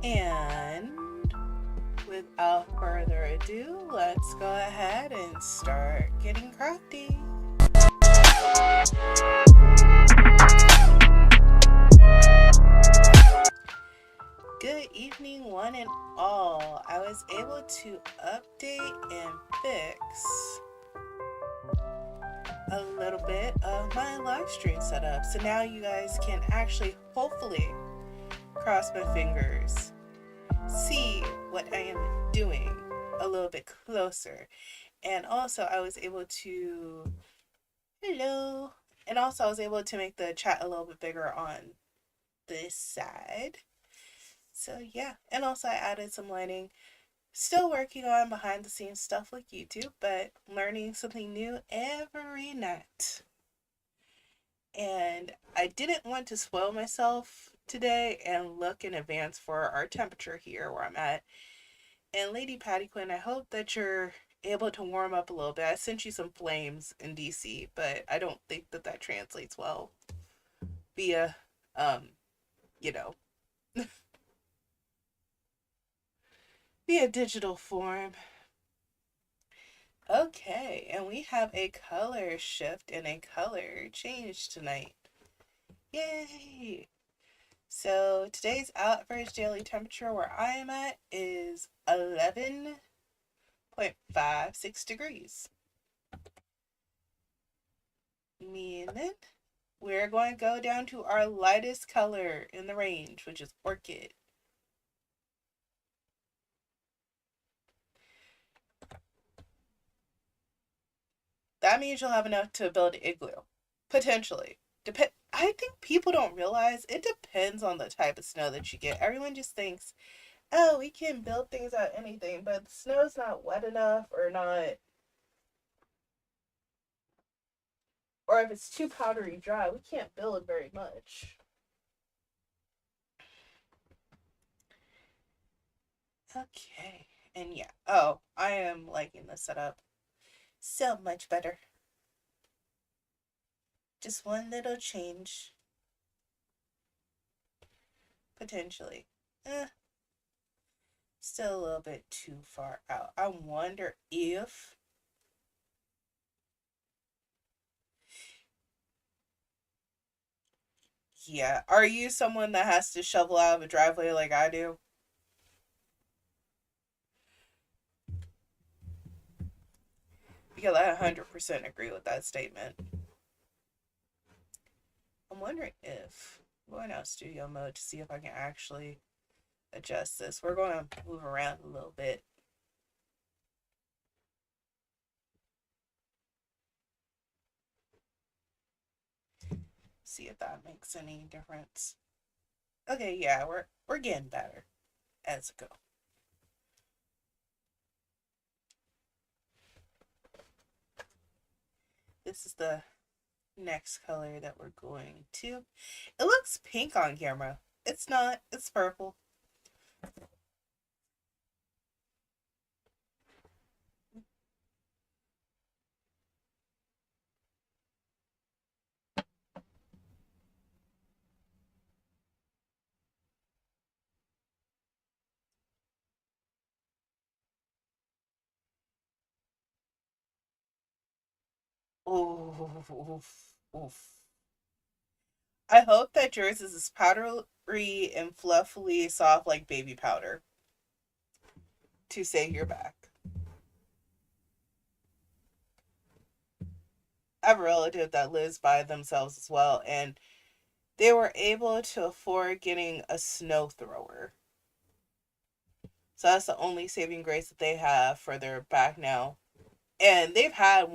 And without further ado, let's go ahead and start getting crafty. Good evening, one and all. I was able to update and fix a little bit of my live stream setup. So now you guys can actually, hopefully, cross my fingers, see what I am doing a little bit closer. And also I was able to, hello, and also I was able to make the chat a little bit bigger on this side. So yeah, and also I added some lighting. Still working on behind the scenes stuff like YouTube, but learning something new every night. And I didn't want to spoil myself today and look in advance for our temperature here where I'm at. And Lady Patty Quinn, I hope that you're able to warm up a little bit. I sent you some flames in DC, but I don't think that that translates well via, you know, via digital form. Okay, and we have a color shift and a color change tonight. Yay! So today's average daily temperature where I am at is 11.56 degrees. Meaning we're going to go down to our lightest color in the range, which is orchid. That means you'll have enough to build an igloo. Potentially. I think people don't realize it depends on the type of snow that you get. Everyone just thinks, oh, we can build things out of anything, but the snow's not wet enough or not. Or if it's too powdery dry, we can't build very much. Okay. And yeah. Oh, I am liking the setup so much better. Just one little change. Potentially. Still a little bit too far out. I wonder if yeah. Are you someone that has to shovel out of a driveway like I do? Because I 100% agree with that statement. I'm wondering if I'm going out studio mode to see if I can actually adjust this. We're going to move around a little bit. See if that makes any difference. Okay, yeah, we're getting better as it goes. This is the next color that we're going to. It looks pink on camera. It's not. It's purple. Oof, oof, oof. I hope that yours is as powdery and fluffily soft like baby powder to save your back. I have a relative that lives by themselves as well, and they were able to afford getting a snow thrower. So that's the only saving grace that they have for their back now. And they've had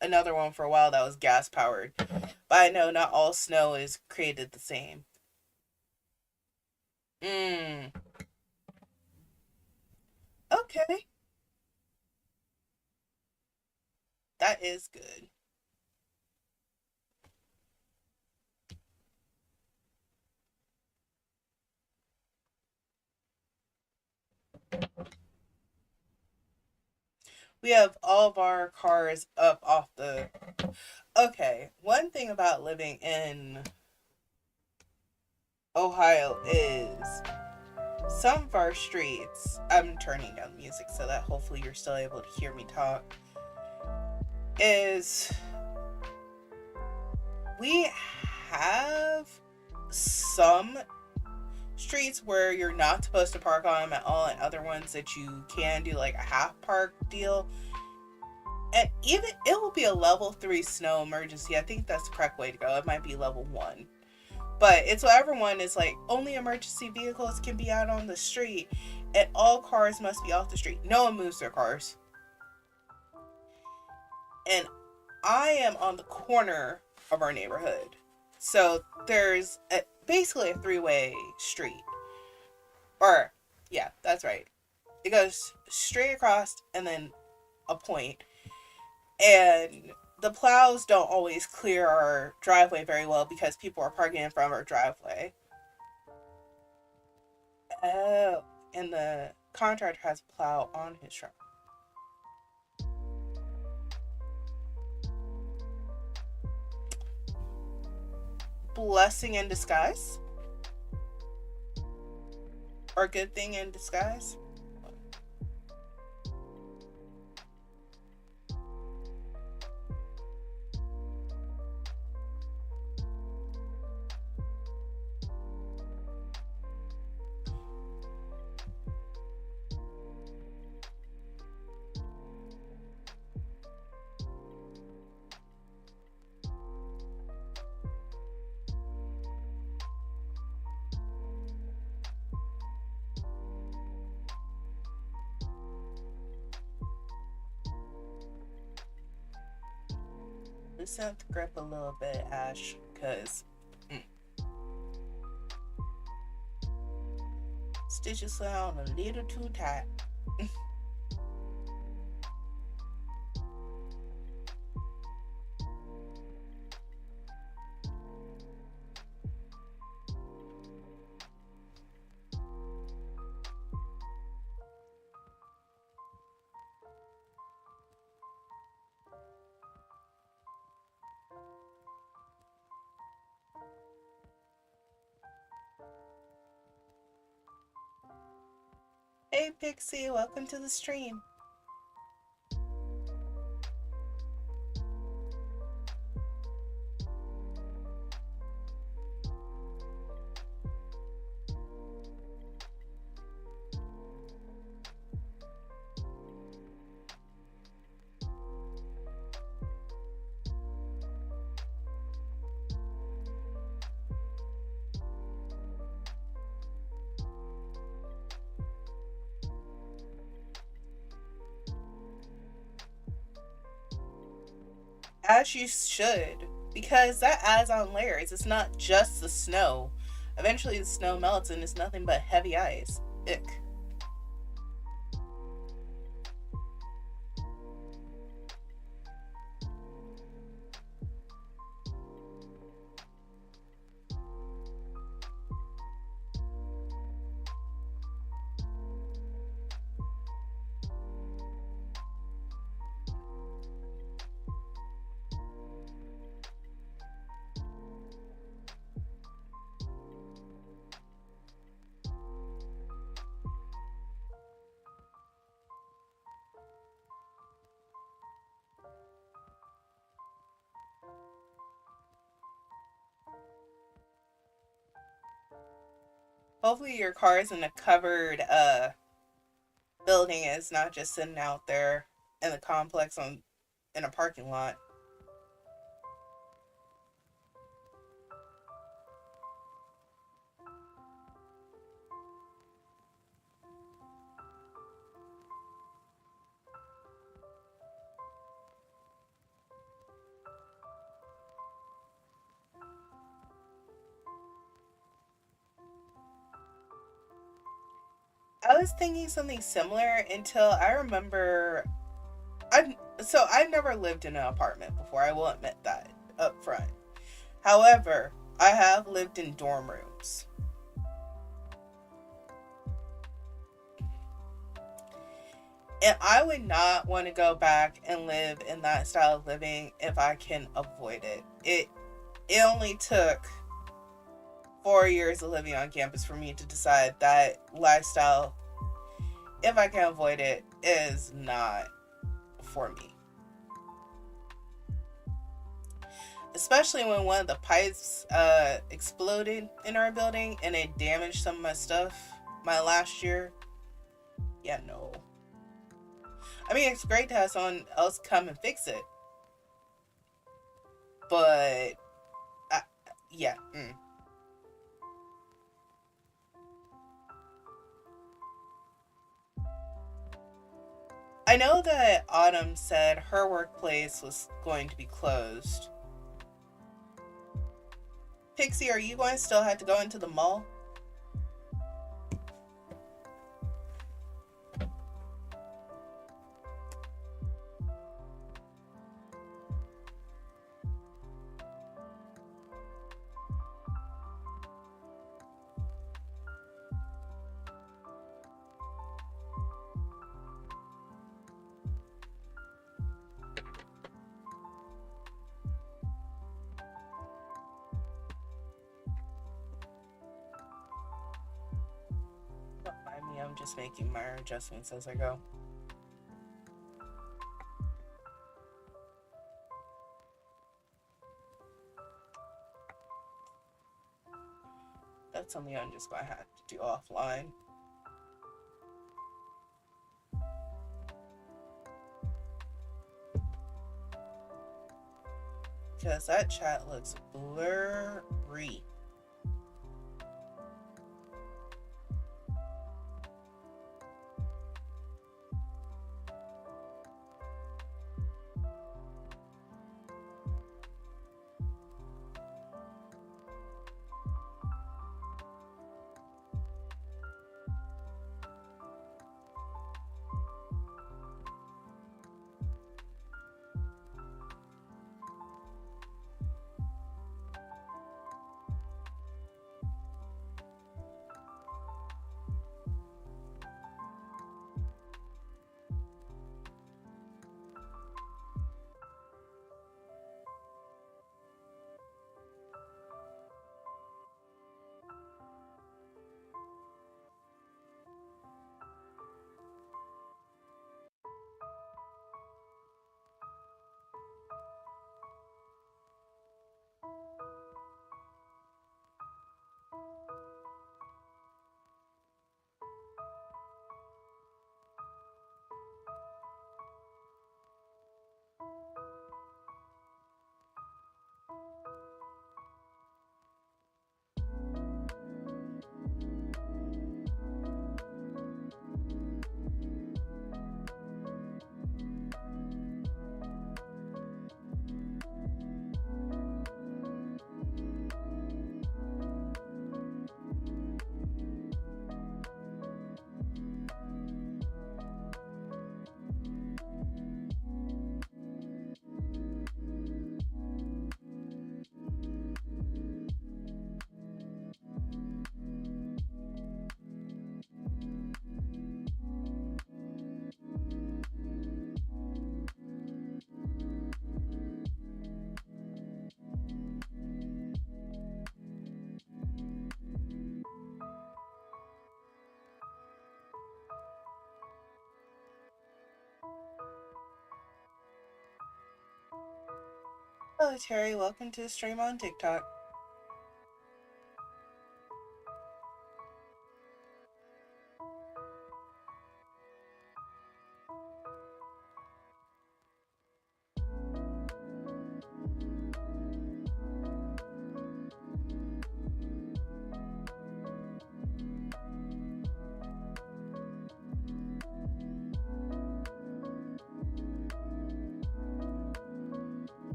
another one for a while that was gas powered. But I know not all snow is created the same. Okay. That is good. We have all of our cars up off the... Okay, one thing about living in Ohio is some of our streets, I'm turning down the music so that hopefully you're still able to hear me talk, is we have some streets where you're not supposed to park on them at all, and other ones that you can do like a half park deal. And even it will be a level 3 snow emergency. I think that's the correct way to go. It might be level 1. But it's so everyone is like, only emergency vehicles can be out on the street, and all cars must be off the street. No one moves their cars. And I am on the corner of our neighborhood. So there's basically a 3-way street. Or, yeah, that's right. It goes straight across and then a point. And the plows don't always clear our driveway very well because people are parking in front of our driveway. Oh, and the contractor has a plow on his truck. Blessing in disguise? Or good thing in disguise? Loosen the grip a little bit, Ash, because stitches sound a little too tight. Hey Pixie, welcome to the stream. As you should, because that adds on layers. It's not just the snow. Eventually the snow melts and it's nothing but heavy ice. Ick. Hopefully your car is in a covered building. It's not just sitting out there in the complex in a parking lot. I was thinking something similar until I remember I've never lived in an apartment before. I will admit that up front. However, I have lived in dorm rooms. And I would not want to go back and live in that style of living if I can avoid it. It only took 4 years of living on campus for me to decide that lifestyle, if I can avoid it, is not for me. Especially when one of the pipes exploded in our building and it damaged some of my stuff my last year. Yeah, no. I mean, it's great to have someone else come and fix it. But, yeah. I know that Autumn said her workplace was going to be closed. Pixie, are you going to still have to go into the mall? Don't mind me, I'm just making minor adjustments as I go. That's something I'm just going to have to do offline. Because that chat looks blurry. Hello, Terry. Welcome to the stream on TikTok.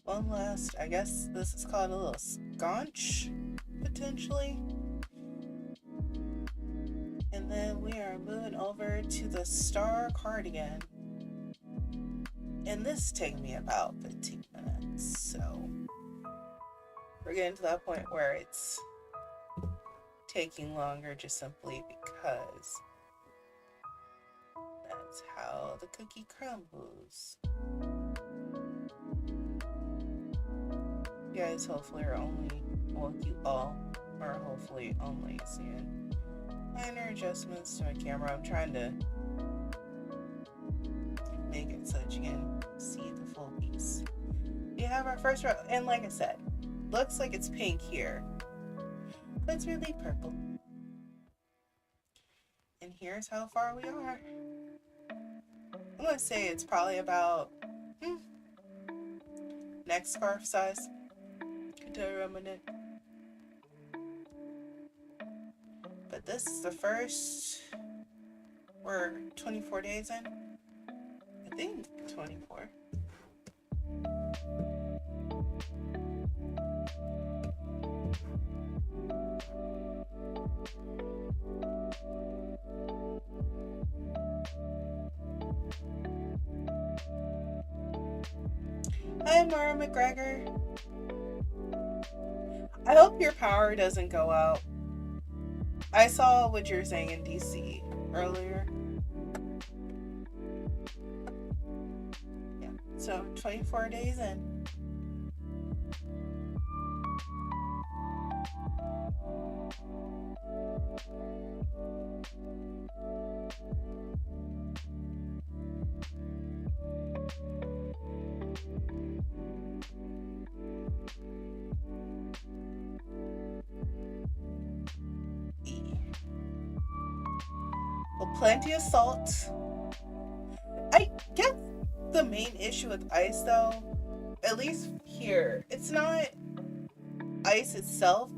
One last, I guess this is called a little sconch, potentially. And then we are moving over to the star cardigan. And this is taking me about 15 minutes, so we're getting to that point where it's taking longer just simply because that's how the cookie crumbles. You guys hopefully are only, well, you all are hopefully only seeing minor adjustments to my camera. I'm trying to make it so that you can see the full piece. We have our first row, and like I said, looks like it's pink here, but it's really purple. And here's how far we are. I'm gonna say it's probably about next scarf size. Can tell you around my neck. But this is the first. We're 24 days in. I think 24. Hi, Mara McGregor. I hope your power doesn't go out. I saw what you're saying in DC earlier. Yeah, so 24 days in. Well, plenty of salt. I guess the main issue with ice, though, at least here, it's not ice itself.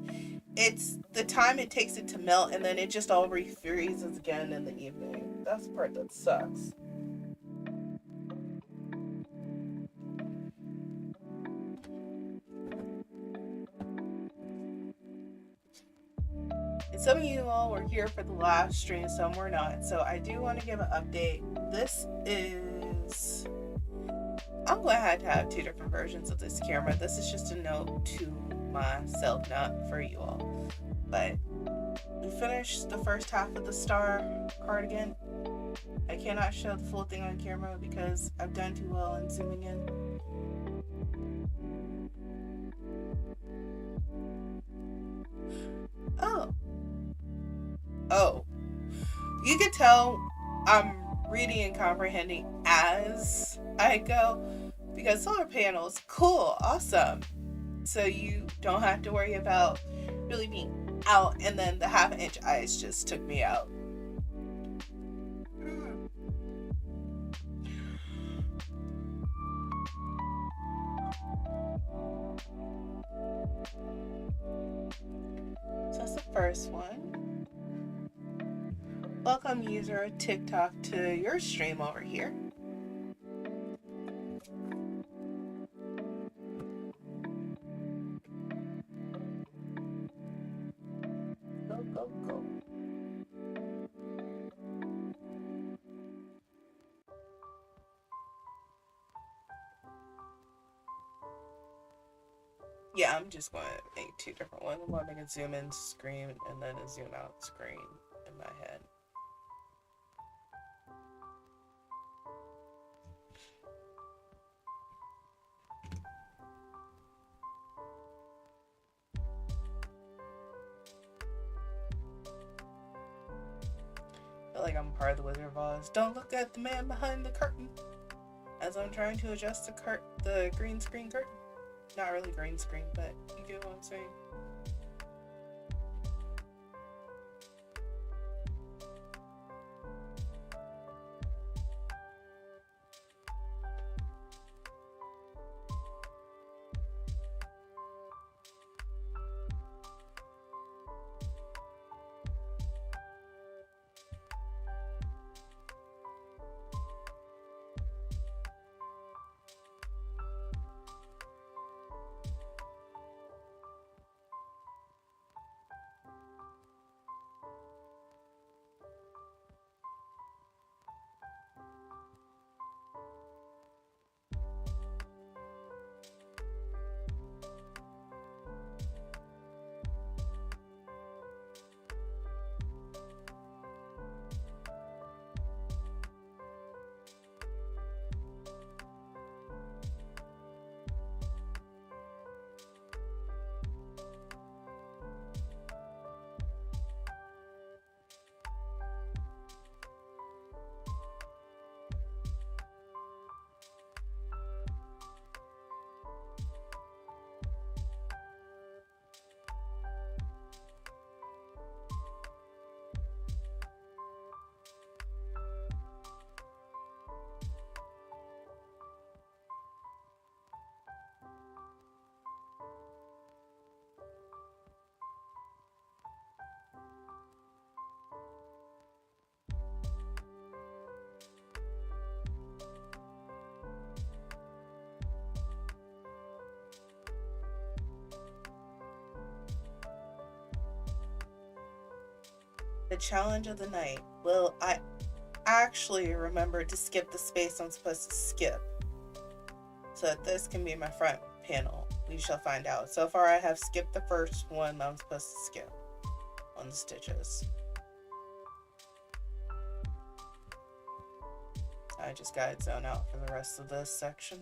It's the time it takes it to melt, and then it just all refreezes again in the evening. That's the part that sucks. And some of you all were here for the last stream, some were not. So I do want to give an update. This is... I'm glad to have two different versions of this camera. This is just a note to myself, not for you all. But we finished the first half of the star cardigan. I cannot show the full thing on camera because I've done too well in zooming in. Oh, you can tell I'm reading and comprehending as I go because solar panels, cool, awesome. So you don't have to worry about really being out, and then the 1/2 inch ice just took me out. So that's the first one. Welcome user TikTok to your stream over here. Go, go, go. Yeah, I'm just going to make two different ones. I'm going to make a zoom in screen and then a zoom out screen in my head. I feel like I'm part of the Wizard of Oz. Don't look at the man behind the curtain. As I'm trying to adjust the green screen curtain. Not really green screen, but you get what I'm saying. The challenge of the night. Will I actually remember to skip the space I'm supposed to skip, so that this can be my front panel? We shall find out. So far I have skipped the first one that I'm supposed to skip on the stitches. I just gotta zone out for the rest of this section.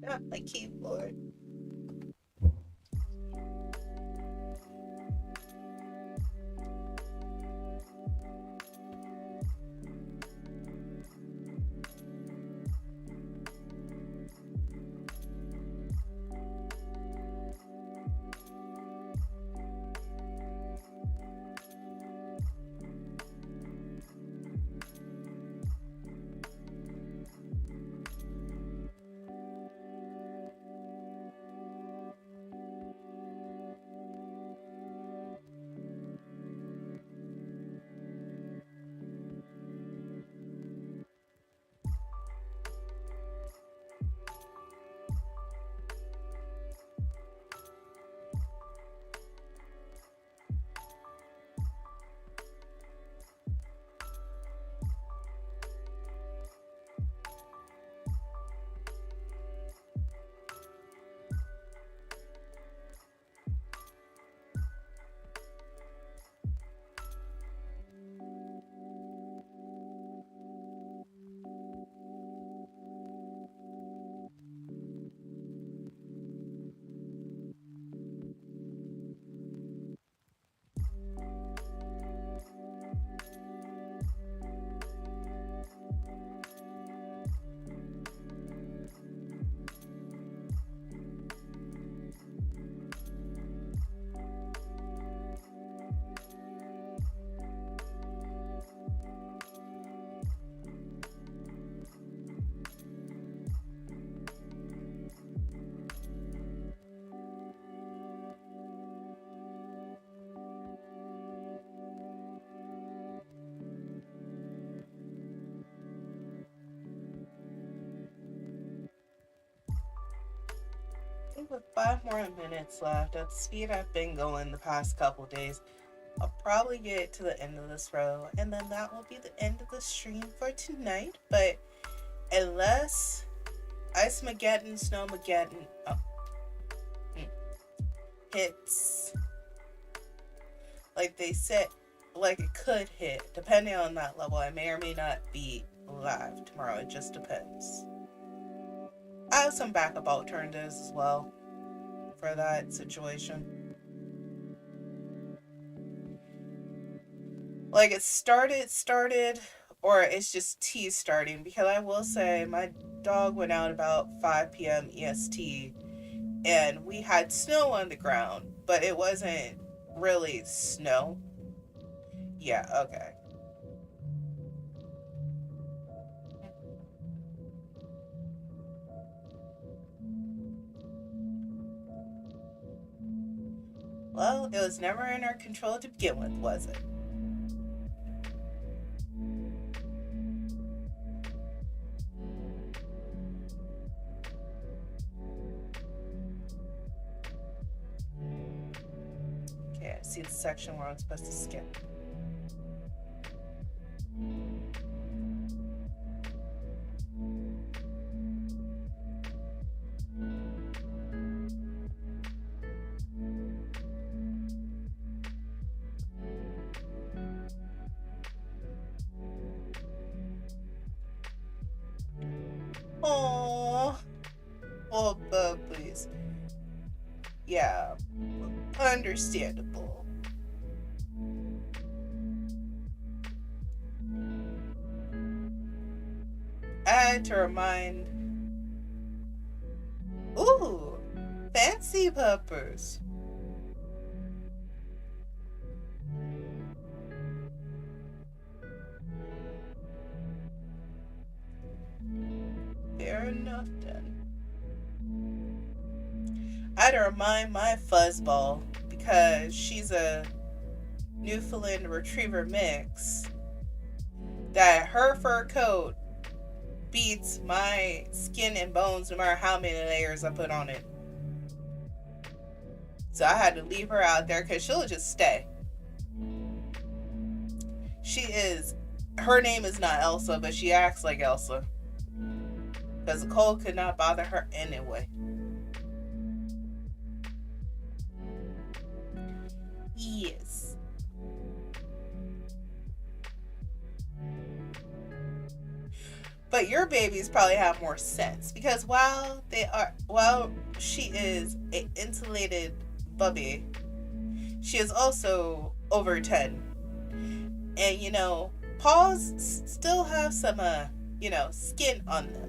Not my keyboard. With 5 more minutes left, at the speed I've been going the past couple days, I'll probably get to the end of this row, and then that will be the end of the stream for tonight. But unless Ice-mageddon, Snow-mageddon hits like they said, like it could hit, depending on that level, I may or may not be live tomorrow. It just depends. I have some backup alternatives as well for that situation. Like it started, or it's just tea starting, because I will say my dog went out about 5 p.m. EST and we had snow on the ground, but it wasn't really snow. Yeah, okay. Well, it was never in our control to begin with, was it? Okay, I see the section where I'm supposed to skip. Oh, please. Yeah, understandable. I had to remind. Ooh, fancy puppers. You're not done. I had to remind my fuzzball, because she's a Newfoundland Retriever mix, that her fur coat beats my skin and bones no matter how many layers I put on it. So I had to leave her out there because she'll just stay. Her name is not Elsa, but she acts like Elsa. Because the cold could not bother her anyway. Yes. But your babies probably have more sense, because while she is an insulated bubby, she is also over 10. And paws still have some skin on them.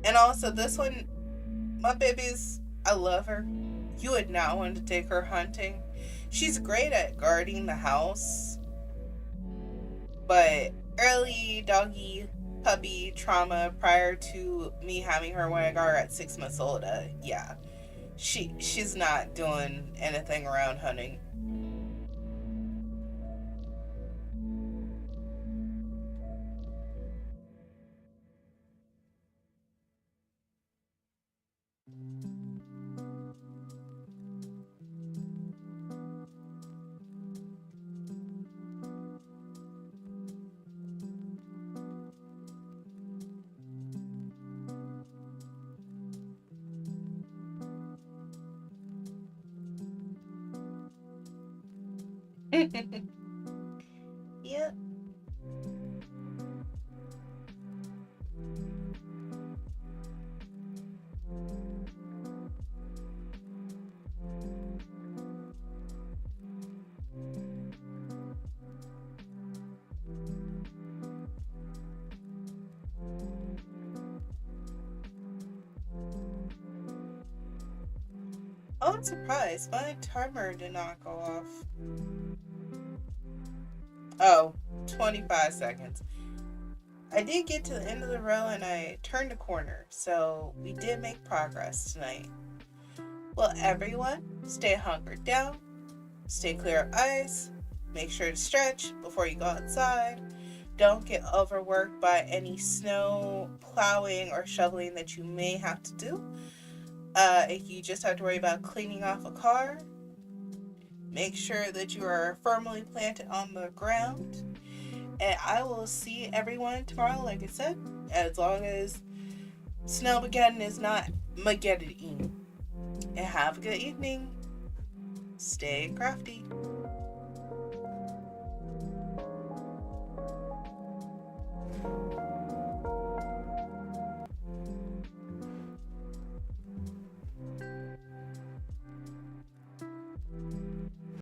And also this one, my baby's, I love her. You would not want to take her hunting. She's great at guarding the house, but early doggy puppy trauma prior to me having her when I got her at 6 months old, yeah, she's not doing anything around hunting. Yep. Oh, I'm surprised. My timer did not go off. Oh, 25 seconds. I did get to the end of the row and I turned a corner, so we did make progress tonight. Well, everyone, stay hunkered down, stay clear of ice, make sure to stretch before you go outside. Don't get overworked by any snow plowing or shoveling that you may have to do. If you just have to worry about cleaning off a car, make sure that you are firmly planted on the ground. And I will see everyone tomorrow, like I said, as long as Snowmageddon is not Mageddon. And have a good evening. Stay crafty.